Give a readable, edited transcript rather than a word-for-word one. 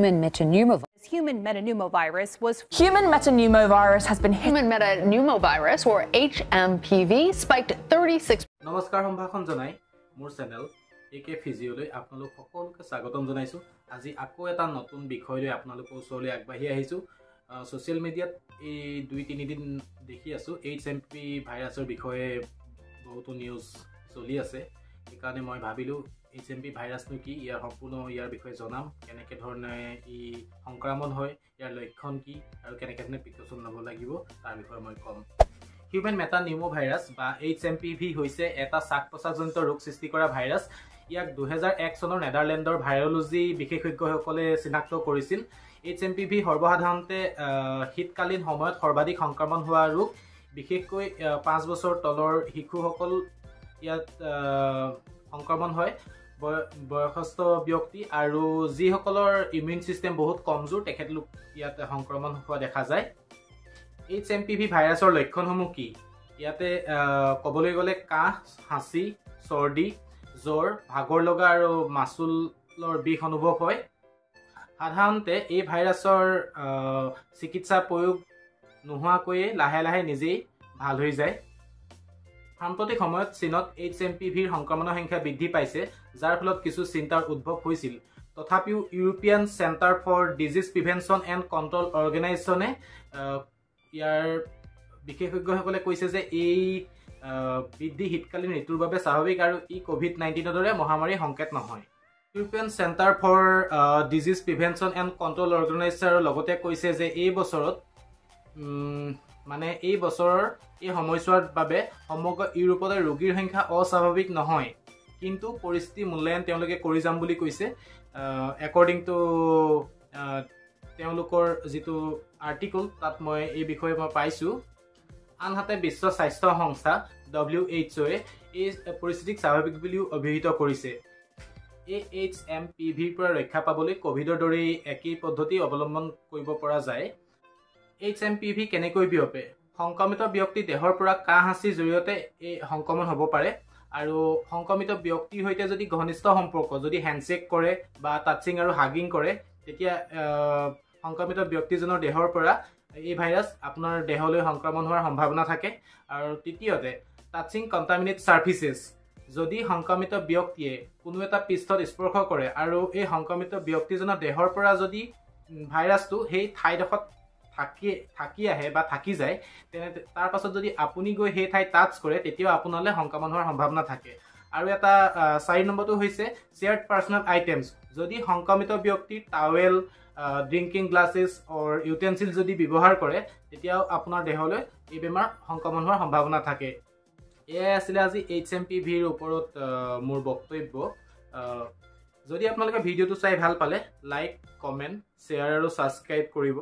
Human metapneumovirus has been human metapneumovirus or HMPV spiked 36. নমস্কাৰ সম্ভাষণ জনাই মোৰ চেনেল একে ফিজিঅলৈ আপোনালোক সকলোকে স্বাগতম জনাইছো আজি আকৌ এটা নতুন বিষয় লৈ আপোনালোকৰ ওচৰলৈ আগবাঢ়ি আহিছো সোশ্যাল মিডিয়াত এই 2-3 দিন দেখি আছো HMPV ভাইৰাছৰ বিষয়ে বহুতো নিউজ চলি আছে এইকাৰণে মই ভাবিলো HMPV ভাইৰাছটো কি ইয়াৰ সম্পূৰ্ণ ইয়াৰ বিষয়ে জনাম কেনেকৈ ধৰণে ই সংক্ৰমণ হয় ইয়াৰ লক্ষণ কি আৰু কেনেকৈ ধৰণে প্ৰিকচন ল'ব লাগিব তাৰ বিষয়ে মই কম হিউম্যান মেটানিউমোভাইৰাছ বা HMPV হৈছে এটা শ্বাস-প্ৰশ্বাসজনিত ৰোগ সৃষ্টি কৰা ভাইৰাছ ইয়াক 2001 চনৰ নেদাৰল্যান্ডৰ ভাইৰলজি বিশেষজ্ঞসকলে চিনাক্ত কৰিছিল HMPV সৰ্বসাধাৰণতে শীতকালীন সময়ত সৰ্বাধিক সংক্ৰমণ হোৱা ৰোগ বিশেষকৈ 5 বছৰ তলৰ শিশুসকল ইয়াত সংক্ৰমণ হয় বয়সস্থ ব্যক্তি আৰু যিসকলৰ ইমিউন সিস্টেম বহুত কমজোৰ তেখেতলোক ইয়াত সংক্ৰমণ হোৱা দেখা যায় HMPV ভাইৰাছৰ লক্ষণসমূহ কি ইয়াতে কবলৈ গলে কাহ হাঁচি চৰ্দি জ্বৰ ভাগৰ লগা আৰু মাসুলৰ বিষ অনুভৱ হয় সাধাৰণতে এই ভাইৰাছৰ চিকিৎসা প্ৰয়োগ নোহোৱাকৈ লাহে লাহে নিজেই ভাল হৈ যায় সাম্প্ৰতিক সময়ত চীনত HMPVৰ সংক্ৰমণৰ সংখ্যা বৃদ্ধি পাইছে যাৰ ফলত কিছু চিন্তাৰ উদ্ভৱ হৈছিল তথাপিও European Centre for Disease Prevention and Control অৰ্গেনাইজেশ্যনে ইয়াৰ বিশেষজ্ঞসকলে কৈছে যে এই বৃদ্ধি শীতকালীন ঋতুৰ বাবে স্বাভাৱিক আৰু ই কোভিড-19ৰ দৰে মহামাৰীৰ সংকেত নহয় European Centre for Disease Prevention and Control অৰ্গেনাইজেশ্যনৰ লগতে কৈছে যে এই বছৰত এই বছৰৰ এই সময়ছোৱাৰ বাবে সমগ্ৰ ইউৰোপত ৰোগীৰ সংখ্যা অস্বাভাৱিক নহয় কিন্তু পৰিস্থিতি মূল্যায়ন তেওঁলোকে কৰি যাম বুলি কৈছে একৰ্ডিং টু তেওঁলোকৰ যেটো আৰ্টিকল তাত মই এই বিষয়ে মই পাইছো আনহাতে বিশ্ব স্বাস্থ্য সংস্থা WHO এই পৰিস্থিতিক স্বাভাৱিক বুলি অভিহিত কৰিছে HMPVৰ পৰা ৰক্ষা পাবলৈ কোভিডৰ দৰে একেই পদ্ধতি অৱলম্বন কৰিব পৰা যায় HMPV কেনেকৈ বিয়পে সংক্ৰমিত ব্যক্তি দেহৰ পৰা কাহ হাঁচিৰ জৰিয়তে এই সংক্ৰমণ হ'ব পাৰে আৰু সংক্ৰমিত ব্যক্তিৰ সৈতে যদি ঘনিষ্ঠ সম্পৰ্ক যদি হ্যান্ডশেক কৰে বা টাচিং আৰু হাগিং কৰে তেতিয়া সংক্ৰমিত ব্যক্তিজনৰ দেহৰ পৰা এই ভাইৰাছ আপোনাৰ দেহলৈ সংক্ৰমণ হোৱাৰ সম্ভাৱনা থাকে আৰু তৃতীয়তে টাচিং কন্টামিনেট সাৰফেসেস যদি সংক্ৰমিত ব্যক্তিয়ে কোনো এটা পৃষ্ঠত স্পৰ্শ কৰে আৰু এই সংক্ৰমিত ব্যক্তিজনৰ দেহৰ পৰা যদি ভাইৰাছটো সেই ঠাইডোখৰত থাকি আহে বা থাকি যায় তেনে তাৰ পাছত যদি আপুনি গৈ সেই ঠাই টাচ কৰে তেতিয়া আপোনালৈ সংক্ৰমণ হোৱাৰ সম্ভাৱনা থাকে আৰু এটা 4 নম্বৰটো হৈছে শেয়াৰ্ড পাৰ্সোনাল আইটেমছ যদি সংক্ৰমিত ব্যক্তিৰ টাৱেল ড্ৰিংকিং গ্লাसेছ অৰ ইউটেনসিল যদি ব্যৱহাৰ কৰে তেতিয়া আপোনাৰ দেহলৈ এই বেমাৰ সংক্ৰমণ হোৱাৰ সম্ভাৱনা থাকে এয়া আছিল আজি HMPVৰ ওপৰত মোৰ বক্তব্য যদি আপোনালোকে ভিডিওটো চাই ভাল পালে লাইক কমেন্ট শেয়াৰ আৰু সাবস্ক্ৰাইব কৰিব